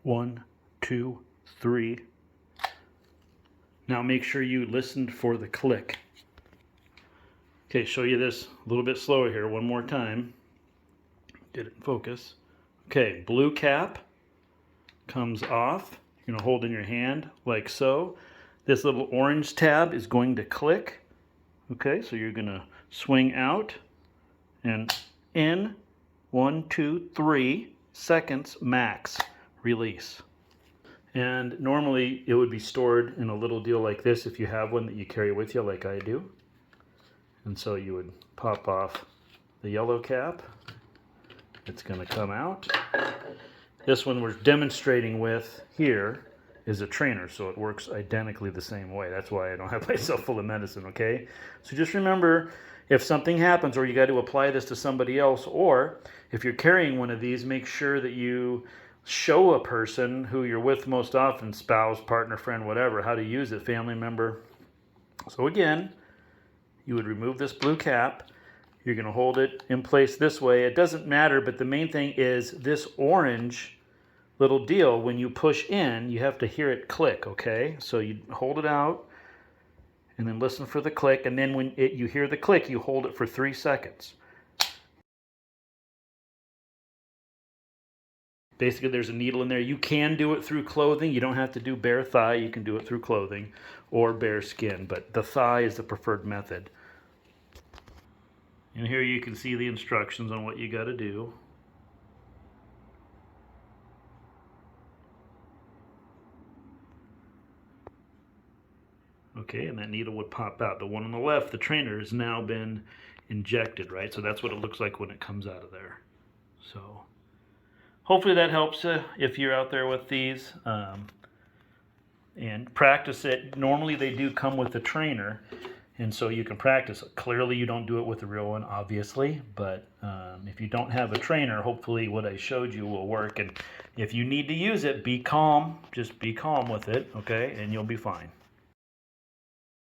1, 2, 3. Now make sure you listened for the click. Okay, show you this a little bit slower here one more time. Get it in focus. Okay, blue cap comes off. You're going to hold in your hand like so. This little orange tab is going to click. Okay, so you're going to swing out and in 1, 2, 3 seconds max. Release. And normally it would be stored in a little deal like this if you have one that you carry with you like I do. And so you would pop off the yellow cap. It's going to come out. This one we're demonstrating with here is a trainer, so it works identically the same way. That's why I don't have myself full of medicine, okay? So just remember, if something happens or you got to apply this to somebody else, or if you're carrying one of these, make sure that you show a person who you're with most often, spouse, partner, friend, whatever, how to use it, family member. So again, you would remove this blue cap. You're going to hold it in place this way. It doesn't matter, but the main thing is this orange little deal, when you push in, you have to hear it click, okay? So you hold it out and then listen for the click, and then when you hear the click, you hold it for 3 seconds. Basically, there's a needle in there. You can do it through clothing. You don't have to do bare thigh. You can do it through clothing or bare skin, but the thigh is the preferred method. And here you can see the instructions on what you got to do. Okay, and that needle would pop out. The one on the left, the trainer, has now been injected, right? So that's what it looks like when it comes out of there. So hopefully that helps if you're out there with these. And practice it. Normally they do come with a trainer, and so you can practice. Clearly you don't do it with the real one, obviously, but if you don't have a trainer, hopefully what I showed you will work. And if you need to use it, be calm. Just be calm with it, okay? And you'll be fine.